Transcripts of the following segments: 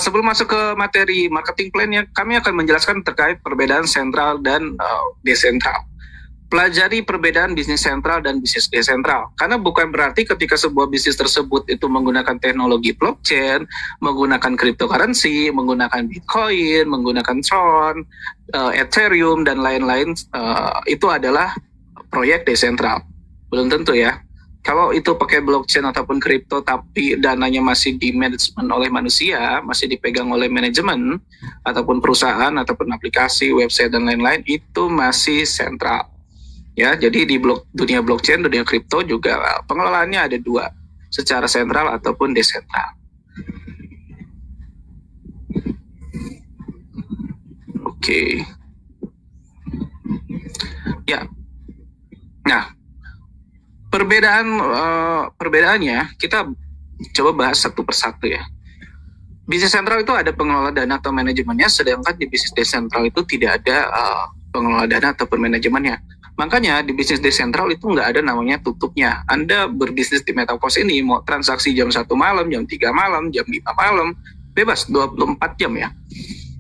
Sebelum masuk ke materi marketing plan-nya, kami akan menjelaskan terkait perbedaan sentral dan desentral. Pelajari perbedaan bisnis sentral dan bisnis desentral. Karena bukan berarti ketika sebuah bisnis tersebut itu menggunakan teknologi blockchain, menggunakan cryptocurrency, menggunakan Bitcoin, menggunakan Tron, Ethereum, dan lain-lain, itu adalah proyek desentral. Belum tentu ya. Kalau itu pakai blockchain ataupun kripto tapi dananya masih di manajemen oleh manusia, masih dipegang oleh manajemen ataupun perusahaan ataupun aplikasi, website dan lain-lain, itu masih sentral. Ya, jadi di dunia blockchain, dunia kripto juga pengelolaannya ada dua, secara sentral ataupun desentral. Oke. Ya. Nah, perbedaannya kita coba bahas satu persatu ya. Bisnis sentral itu ada pengelola dana atau manajemennya, sedangkan di bisnis desentral itu tidak ada pengelola dana ataupun manajemennya. Makanya di bisnis desentral itu nggak ada namanya tutupnya. Anda berbisnis di Metaverse ini mau transaksi jam 1 malam, jam 3 malam, jam 5 malam, bebas 24 jam ya.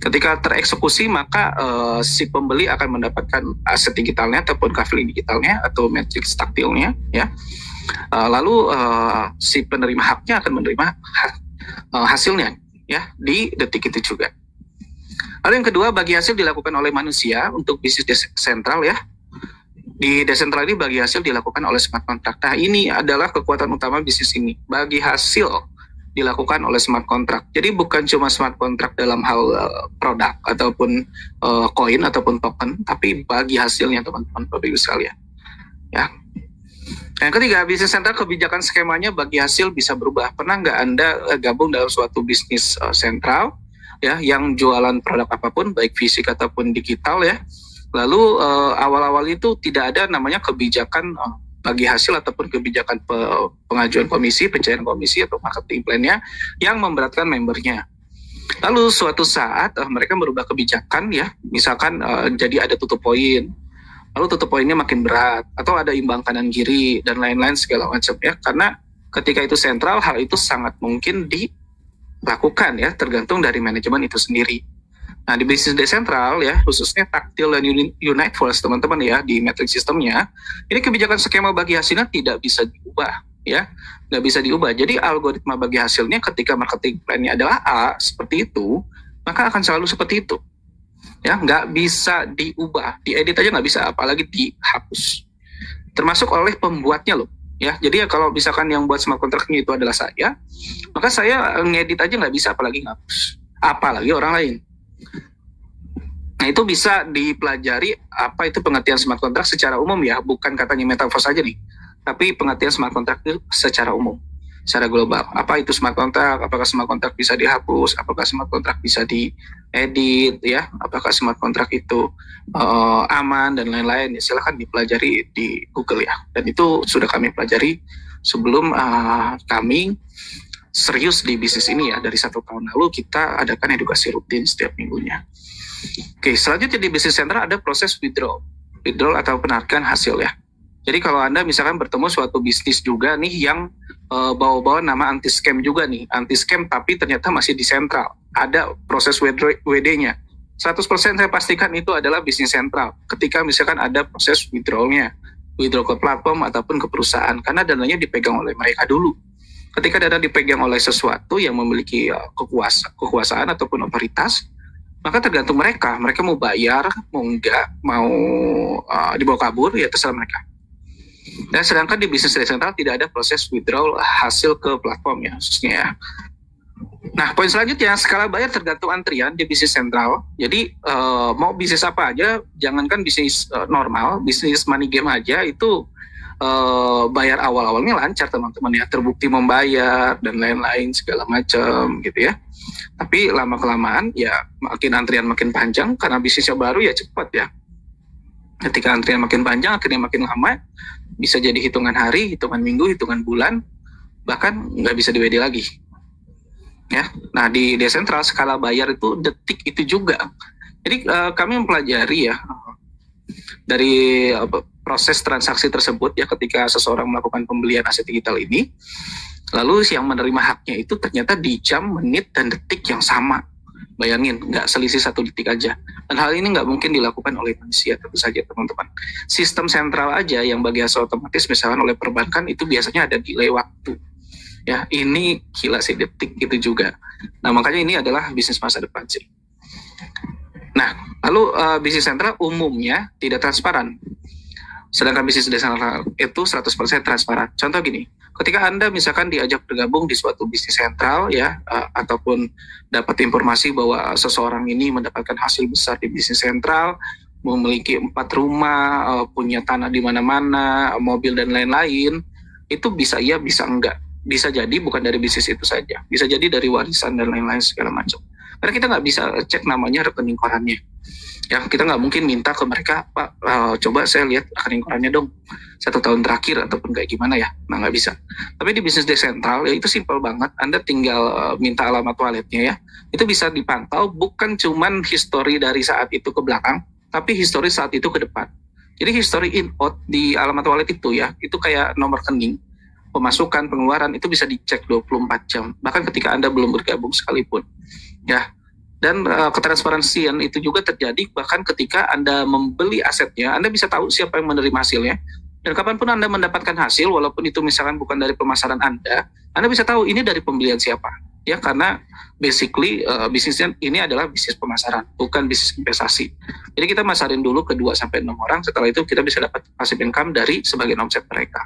Ketika tereksekusi maka si pembeli akan mendapatkan aset digitalnya ataupun kafling digitalnya atau matrix taktilnya ya. Lalu si penerima haknya akan menerima hasilnya ya di detik itu juga. Lalu yang kedua, bagi hasil dilakukan oleh manusia untuk bisnis desentral ya. Di desentral ini bagi hasil dilakukan oleh smart contract. Nah, ini adalah kekuatan utama bisnis ini. Bagi hasil dilakukan oleh smart contract. Jadi bukan cuma smart contract dalam hal produk ataupun koin ataupun token, tapi bagi hasilnya teman-teman Bapak Ibu sekalian. Ya. Yang ketiga, bisnis sentral kebijakan skemanya bagi hasil bisa berubah. Pernah nggak Anda gabung dalam suatu bisnis sentral ya yang jualan produk apapun baik fisik ataupun digital ya? Lalu awal-awal itu tidak ada namanya kebijakan bagi hasil ataupun kebijakan pengajuan komisi, pencairan komisi atau marketing plan-nya yang memberatkan membernya. Lalu suatu saat mereka merubah kebijakan ya, misalkan jadi ada tutup poin, lalu tutup poinnya makin berat atau ada imbang kanan kiri dan lain-lain segala macam ya. Karena ketika itu sentral, hal itu sangat mungkin dilakukan ya, tergantung dari manajemen itu sendiri. Nah, di bisnis desentral ya, khususnya taktil dan unite force teman-teman ya, di matrix sistemnya, ini kebijakan skema bagi hasilnya tidak bisa diubah ya, nggak bisa diubah. Jadi algoritma bagi hasilnya ketika marketing plan-nya adalah A, seperti itu, maka akan selalu seperti itu. Ya, nggak bisa diubah, diedit aja nggak bisa, apalagi dihapus. Termasuk oleh pembuatnya loh. Ya, jadi ya kalau misalkan yang buat smart contract-nya itu adalah saya, maka saya ngedit aja nggak bisa, apalagi ngapus, apalagi orang lain. Nah, itu bisa dipelajari apa itu pengertian smart contract secara umum ya, bukan katanya metaverse saja nih, tapi pengertian smart contract itu secara umum, secara global. Apa itu smart contract? Apakah smart contract bisa dihapus? Apakah smart contract bisa diedit ya? Apakah smart contract itu aman dan lain-lain? Ya, silahkan dipelajari di Google ya. Dan itu sudah kami pelajari sebelum kami serius di bisnis ini ya. Dari 1 tahun lalu kita adakan edukasi rutin setiap minggunya. Oke, selanjutnya di bisnis sentral ada proses withdrawal atau penarikan hasil ya. Jadi kalau Anda misalkan bertemu suatu bisnis juga nih yang bawa-bawa nama anti scam juga nih, anti scam tapi ternyata masih di sentral, ada proses WD-nya. 100% saya pastikan itu adalah bisnis sentral. Ketika misalkan ada proses withdrawal-nya, withdraw ke platform ataupun ke perusahaan, karena dananya dipegang oleh mereka dulu. Ketika dana dipegang oleh sesuatu yang memiliki kekuasaan ataupun otoritas, maka tergantung mereka mau bayar, mau enggak, mau dibawa kabur, ya terserah mereka. Dan sedangkan di bisnis desentral tidak ada proses withdrawal hasil ke platform ya, khususnya ya. Nah, poin selanjutnya, skala bayar tergantung antrian di bisnis sentral. Jadi mau bisnis apa aja, jangankan bisnis normal, bisnis money game aja itu bayar awal-awalnya lancar teman-teman ya, terbukti membayar dan lain-lain segala macam gitu ya. Tapi lama-kelamaan ya makin antrian makin panjang, karena bisnisnya baru ya cepat ya. Ketika antrian makin panjang, akhirnya makin lama, bisa jadi hitungan hari, hitungan minggu, hitungan bulan, bahkan nggak bisa di-WD lagi. Ya, nah di desentral skala bayar itu detik itu juga. Jadi kami mempelajari ya dari proses transaksi tersebut ya, ketika seseorang melakukan pembelian aset digital ini, Lalu yang menerima haknya itu ternyata di jam, menit, dan detik yang sama. Bayangin, nggak selisih 1 detik aja. Dan hal ini nggak mungkin dilakukan oleh manusia, tentu saja teman-teman. Sistem sentral aja yang bagi hasil otomatis misalkan oleh perbankan itu biasanya ada delay waktu. Ya, ini gila sih, detik gitu juga. Nah, makanya ini adalah bisnis masa depan sih. Nah, lalu bisnis sentral umumnya tidak transparan. Sedangkan bisnis desentral itu 100% transparan. Contoh gini, ketika Anda misalkan diajak bergabung di suatu bisnis sentral ya, ataupun dapat informasi bahwa seseorang ini mendapatkan hasil besar di bisnis sentral, memiliki 4 rumah, punya tanah di mana-mana, mobil dan lain-lain, itu bisa iya, bisa enggak. Bisa jadi bukan dari bisnis itu saja, bisa jadi dari warisan dan lain-lain segala macam. Karena kita nggak bisa cek namanya rekening korannya. Ya, kita nggak mungkin minta ke mereka, Pak, coba saya lihat rekening korannya dong 1 tahun terakhir ataupun kayak gimana ya. Nah, nggak bisa. Tapi di bisnis desentral ya itu simpel banget. Anda tinggal minta alamat walletnya ya. Itu bisa dipantau bukan cuman history dari saat itu ke belakang, tapi history saat itu ke depan. Jadi history in out di alamat wallet itu ya, itu kayak nomor rekening, pemasukan, pengeluaran itu bisa dicek 24 jam. Bahkan ketika Anda belum bergabung sekalipun. Ya, dan ketransparansian itu juga terjadi bahkan ketika Anda membeli asetnya, Anda bisa tahu siapa yang menerima hasilnya. Dan kapanpun Anda mendapatkan hasil, walaupun itu misalkan bukan dari pemasaran Anda bisa tahu ini dari pembelian siapa. Ya, karena basically bisnisnya ini adalah bisnis pemasaran, bukan bisnis investasi. Jadi kita masarin dulu ke 2-6 orang, setelah itu kita bisa dapat passive income dari sebagian omset mereka.